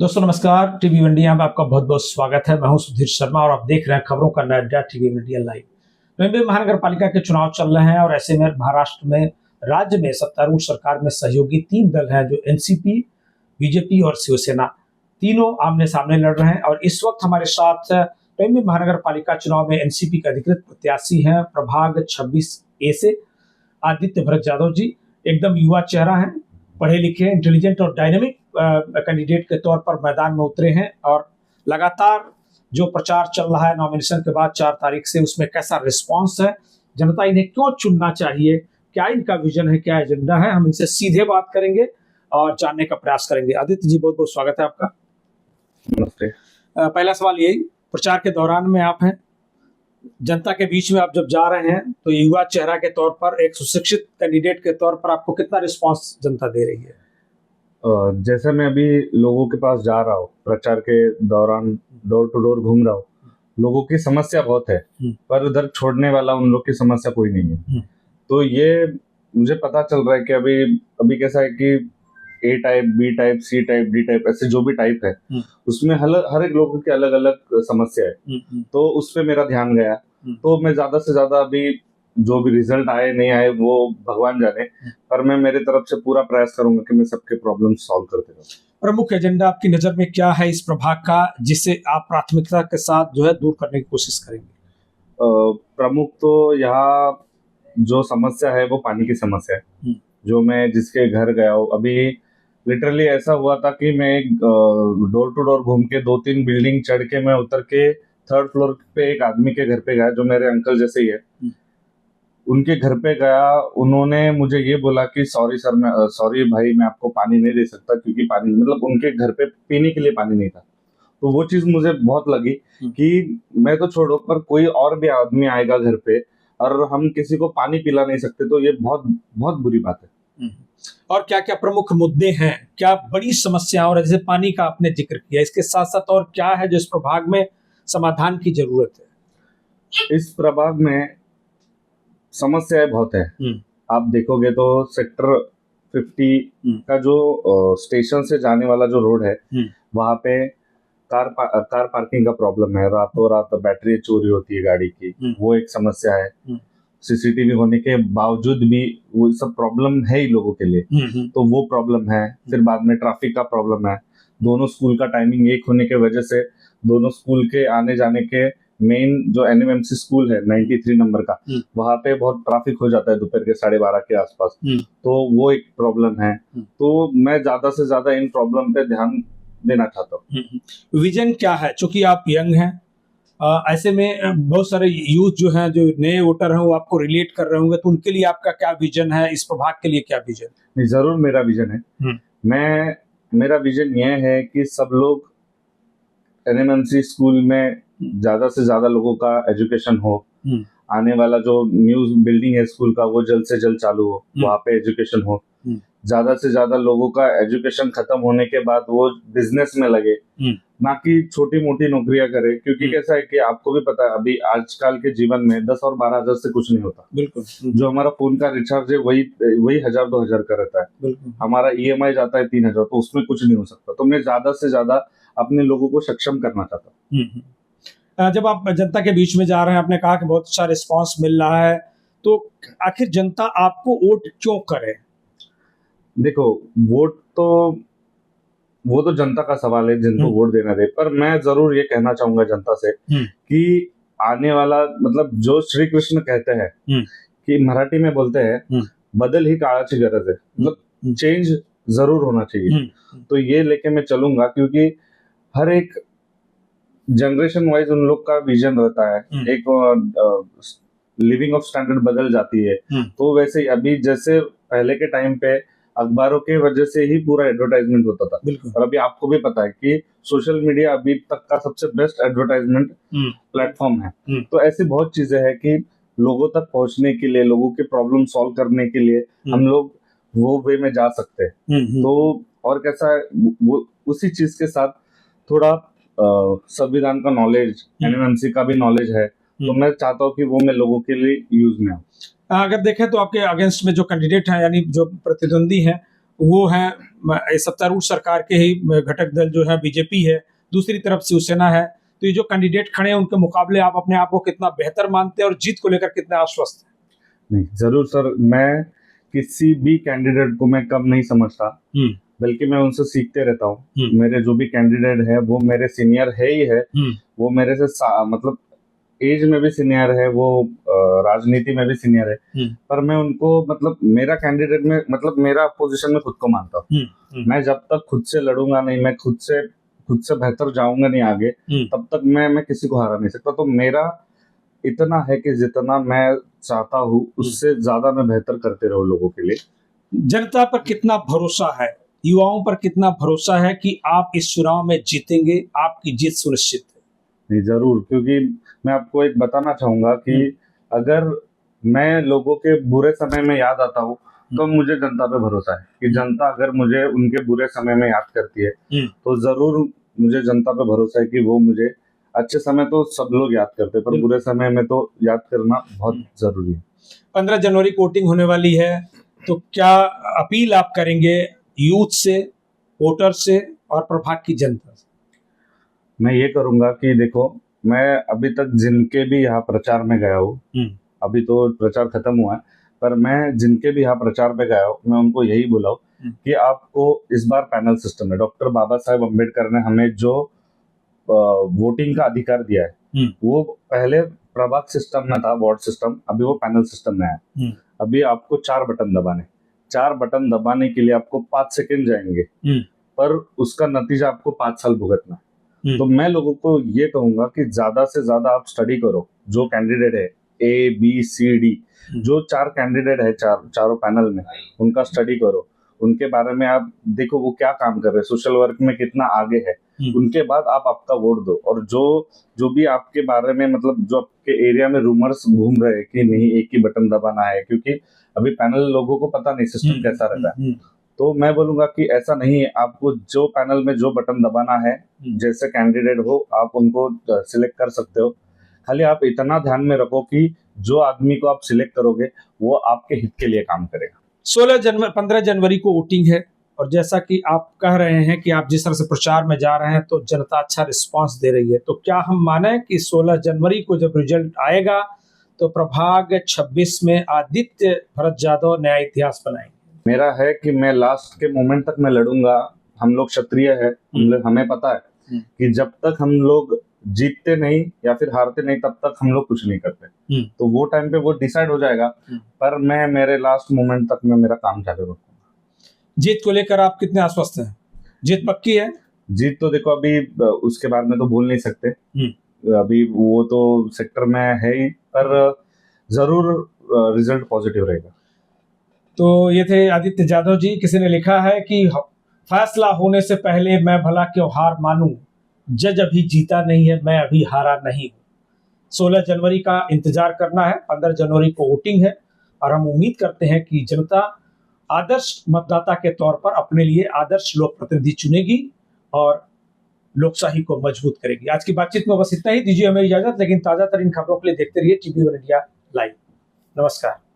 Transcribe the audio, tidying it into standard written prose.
दोस्तों नमस्कार। TV India में आपका बहुत बहुत स्वागत है। मैं हूं सुधीर शर्मा और आप देख रहे हैं खबरों का नया अड्डा टीवी इंडिया लाइव। मुंबई महानगर पालिका के चुनाव चल रहे हैं और ऐसे में महाराष्ट्र में राज्य में सत्तारूढ़ सरकार में सहयोगी 3 दल हैं जो एनसीपी, बीजेपी और शिवसेना तीनों आमने सामने लड़ रहे हैं। और इस वक्त हमारे साथ मुंबई महानगर पालिका चुनाव में एनसीपी के अधिकृत प्रत्याशी हैं प्रभाग 26A से आदित्य भरत यादव जी। एकदम युवा चेहरा है, पढ़े लिखे, इंटेलिजेंट और डायनेमिक कैंडिडेट के तौर पर मैदान में उतरे हैं और लगातार जो प्रचार चल रहा है नॉमिनेशन के बाद 4 तारीख से, उसमें कैसा रिस्पांस है, जनता इन्हें क्यों चुनना चाहिए, क्या इनका विजन है, क्या एजेंडा है, हम इनसे सीधे बात करेंगे और जानने का प्रयास करेंगे। आदित्य जी बहुत बहुत स्वागत है आपका। नमस्ते। पहला सवाल यही, प्रचार के दौरान में आप हैं, जनता के बीच में आप जब जा रहे हैं तो युवा चेहरा के तौर पर, एक सुशिक्षित कैंडिडेट के तौर पर आपको कितना रिस्पांस जनता दे रही है? जैसे मैं अभी लोगों के पास जा रहा हूँ, प्रचार के दौरान डोर टू डोर घूम रहा हूँ, लोगों की समस्या बहुत है पर उधर छोड़ने वाला उन लोग की समस्या कोई नहीं है। तो ये मुझे पता चल रहा है कि अभी कैसा है कि A type, B type, C type, D type, ऐसे जो भी टाइप है उसमें हर एक लोगों की अलग अलग समस्या है। तो उस पे मेरा ध्यान गया। तो मैं ज्यादा से ज्यादा अभी जो भी रिजल्ट आए नहीं आए वो भगवान जाने, पर मैं मेरे तरफ से पूरा प्रयास करूंगा कि मैं सबके प्रॉब्लम सॉल्व करते रहूं। प्रमुख एजेंडा आपकी नजर में क्या है इस प्रभाग का, जिसे आप प्राथमिकता के साथ जो है दूर करने की कोशिश करेंगे? प्रमुख तो यहाँ जो समस्या है वो पानी की समस्या है। जो मैं जिसके घर गया हूँ, अभी लिटरली ऐसा हुआ था कि मैं डोर टू डोर घूम के 2-3 बिल्डिंग चढ़ के मैं उतर के 3rd फ्लोर पे एक आदमी के घर पे गया जो मेरे अंकल जैसे ही है। उनके घर पे गया, उन्होंने मुझे ये बोला कि सॉरी भाई, मैं आपको पानी नहीं दे सकता क्योंकि पानी, मतलब उनके घर पे पीने के लिए पानी नहीं था। तो वो चीज मुझे बहुत लगी कि मैं तो छोड़ो, पर कोई और भी आदमी आएगा घर पे और हम किसी को पानी पिला नहीं सकते, तो ये बहुत बहुत बुरी बात है। और क्या क्या प्रमुख मुद्दे हैं, क्या बड़ी समस्या, और जैसे पानी का आपने जिक्र किया, इसके साथ साथ और क्या है जो इस प्रभाग में समाधान की जरूरत है? इस प्रभाग में समस्याएं बहुत है। आप देखोगे तो सेक्टर 50 का जो स्टेशन से जाने वाला जो रोड है, वहां पे कार पार्किंग का प्रॉब्लम है। रातों रात बैटरी चोरी होती है गाड़ी की, वो एक समस्या है। सीसीटीवी होने के बावजूद भी वो सब प्रॉब्लम है ही लोगों के लिए, तो वो प्रॉब्लम है। फिर बाद में ट्रैफिक का प्रॉब्लम है। दोनों स्कूल का टाइमिंग एक होने की वजह से दोनों स्कूल के आने जाने के, मेन जो एनएमएमसी स्कूल है 93 नंबर का, वहां पे बहुत ट्रैफिक हो जाता है दोपहर के 12:30 के आसपास, तो वो एक प्रॉब्लम है। तो मैं ज्यादा से ज्यादा इन प्रॉब्लम पे ध्यान देना चाहता हूँ। विजन क्या है? चूंकि आप यंग हैं, ऐसे में बहुत सारे यूथ जो हैं, जो नए वोटर हैं, वो आपको रिलेट कर रहे होंगे, तो उनके लिए आपका क्या विजन है, इस प्रभाग के लिए क्या विजन? नहीं, जरूर मेरा विजन है। मेरा विजन यह है कि सब लोग एनएमएमसी स्कूल में ज्यादा से ज्यादा लोगों का एजुकेशन हो। आने वाला जो न्यू बिल्डिंग है स्कूल का, वो जल्द से जल्द चालू हो, वहाँ पे एजुकेशन हो। ज्यादा से ज्यादा लोगों का एजुकेशन खत्म होने के बाद वो बिजनेस में लगे, ना कि छोटी मोटी नौकरियां करे। क्योंकि कैसा है कि आपको भी पता है, अभी आजकल के जीवन में 10 और 12 हजार से कुछ नहीं होता। बिल्कुल। जो हमारा फोन का रिचार्ज है वही 1000-2000 का रहता है। हमारा ईएमआई जाता है 3000, तो उसमें कुछ नहीं हो सकता। तो मैं ज्यादा से ज्यादा अपने लोगों को सक्षम करना चाहता हूँ। जब आप जनता के बीच में जा रहे हैं, आपने कहा कि बहुत अच्छा रिस्पांस मिल रहा है, तो आखिर जनता आपको वोट क्यों करे? देखो, वो तो जनता का सवाल है जिनको वोट देना दे, पर मैं जरूर ये कहना चाहूंगा जनता से कि आने वाला, मतलब जो श्री कृष्ण कहते हैं कि मराठी में बोलते हैं, बदल ही काळाची गरज है, मतलब चेंज जरूर होना चाहिए। तो ये लेके मैं चलूंगा, क्योंकि हर एक जनरेशन वाइज उन लोग का विजन रहता है। एक लिविंग ऑफ स्टैंडर्ड बदल जाती है। तो वैसे अभी जैसे पहले के टाइम पे अखबारों के वजह से ही पूरा एडवर्टाइजमेंट होता था, और अभी आपको भी पता है कि सोशल मीडिया अभी तक का सबसे बेस्ट एडवर्टाइजमेंट प्लेटफॉर्म है। तो ऐसी बहुत चीजें हैं कि लोगों तक पहुंचने के लिए, लोगों के प्रॉब्लम सॉल्व करने के लिए हम लोग वो वे में जा सकते हैं। तो और कैसा है, वो उसी चीज के साथ थोड़ा संविधान का नॉलेज, एनएमएमसी का भी नॉलेज है, तो मैं चाहता हूँ कि वो मैं लोगों के लिए यूज में आऊँ। अगर देखें तो आपके अगेंस्ट में जो कैंडिडेट हैं, यानी जो प्रतिद्वंदी हैं, वो है सत्तारूढ़ सरकार के ही घटक दल जो है बीजेपी है, दूसरी तरफ शिवसेना है। तो ये जो कैंडिडेट खड़े हैं उनके मुकाबले आप अपने आप को कितना बेहतर मानते हैं और जीत को लेकर कितने आश्वस्त हैं? नहीं, जरूर सर, मैं किसी भी कैंडिडेट को मैं कम नहीं समझता, बल्कि मैं उनसे सीखते रहता हूँ। मेरे जो भी कैंडिडेट है वो मेरे सीनियर है ही है, वो मेरे से मतलब एज में भी सीनियर है, वो राजनीति में भी सीनियर है, पर मैं उनको मतलब मेरा कैंडिडेट में मतलब मेरा पोजीशन में खुद को मानता हूँ। मैं जब तक खुद से लड़ूंगा नहीं, मैं खुद से बेहतर जाऊंगा नहीं आगे, तब तक मैं किसी को हरा नहीं सकता। तो मेरा इतना है कि जितना मैं चाहता हूँ उससे ज्यादा मैं बेहतर करते रहूं लोगों के लिए। जनता पर कितना भरोसा है, युवाओं पर कितना भरोसा है कि आप इस चुनाव में जीतेंगे, आपकी जीत सुनिश्चित है? नहीं, जरूर, क्योंकि मैं आपको एक बताना चाहूंगा कि अगर मैं लोगों के बुरे समय में याद आता हूँ तो मुझे जनता पे भरोसा है कि जनता अगर मुझे उनके बुरे समय में याद करती है तो जरूर मुझे जनता पे भरोसा है कि वो मुझे अच्छे समय तो सब लोग याद करते हैं, पर बुरे समय में तो याद करना बहुत जरूरी है। 15 जनवरी को वोटिंग होने वाली है, तो क्या अपील आप करेंगे यूथ से, वोटर से और प्रभाग की जनता से? मैं ये करूंगा कि देखो, मैं अभी तक जिनके भी यहाँ प्रचार में गया हूँ, अभी तो प्रचार खत्म हुआ है, पर मैं जिनके भी यहाँ प्रचार पे गया हूँ मैं उनको यही बोला हूँ कि आपको इस बार पैनल सिस्टम है। डॉक्टर बाबा साहेब अम्बेडकर ने हमें जो वोटिंग का अधिकार दिया है वो पहले प्रभाग सिस्टम में था, वार्ड सिस्टम, अभी वो पैनल सिस्टम में है। अभी आपको 4 बटन दबाने, 4 बटन दबाने के लिए आपको 5 सेकंड जाएंगे, पर उसका नतीजा आपको 5 साल भुगतना। तो मैं लोगों को ये कहूंगा कि ज्यादा से ज्यादा आप स्टडी करो, जो कैंडिडेट है ABCD, जो 4 कैंडिडेट है चारों पैनल में, उनका स्टडी करो, उनके बारे में आप देखो वो क्या काम कर रहे हैं, सोशल वर्क में कितना आगे है, उनके बाद आप आपका वोट दो। और जो भी आपके बारे में मतलब जो आपके एरिया में रूमर्स घूम रहे हैं कि नहीं एक ही बटन दबाना है, क्योंकि अभी पैनल लोगों को पता नहीं सिस्टम कैसा रहता है, तो मैं बोलूंगा कि ऐसा नहीं है। आपको जो पैनल में जो बटन दबाना है, जैसे कैंडिडेट हो आप उनको सिलेक्ट कर सकते हो। खाली आप इतना ध्यान में रखो कि जो आदमी को आप सिलेक्ट करोगे वो आपके हित के लिए काम करेगा। 15 जनवरी को वोटिंग है, और जैसा कि आप कह रहे हैं कि आप जिस तरह से प्रचार में जा रहे हैं तो जनता अच्छा रिस्पांस दे रही है, तो क्या हम माने कि 16 जनवरी को जब रिजल्ट आएगा तो प्रभाग 26 में आदित्य भरत यादव नया इतिहास बनाएंगे? मेरा है कि मैं लास्ट के मोमेंट तक मैं लड़ूंगा। हम लोग क्षत्रिय है, हमें पता है कि जब तक हम लोग जीतते नहीं या फिर हारते नहीं तब तक हम लोग कुछ नहीं करते। तो वो टाइम पे वो डिसाइड हो जाएगा, पर मैं मेरे लास्ट मोमेंट तक मैं मेरा काम चालू रखूंगा। जीत को लेकर आप कितने आश्वस्त हैं? जीत पक्की है? जीत तो देखो अभी उसके बारे में तो बोल नहीं सकते, अभी वो तो सेक्टर में है ही, पर जरूर रिजल्ट पॉजिटिव रहेगा। तो ये थे आदित्य यादव जी। किसी ने लिखा है कि फैसला होने से पहले मैं भला क्यों हार मानूं, जज अभी जीता नहीं है, मैं अभी हारा नहीं हूं। 16 जनवरी का इंतजार करना है, 15 जनवरी को वोटिंग है, और हम उम्मीद करते हैं कि जनता आदर्श मतदाता के तौर पर अपने लिए आदर्श लोक प्रतिनिधि चुनेगी और लोकशाही को मजबूत करेगी। आज की बातचीत में बस इतना ही। दीजिए हमें इजाजत, लेकिन ताजा तरीन खबरों के लिए देखते रहिए TV1 इंडिया लाइव। नमस्कार।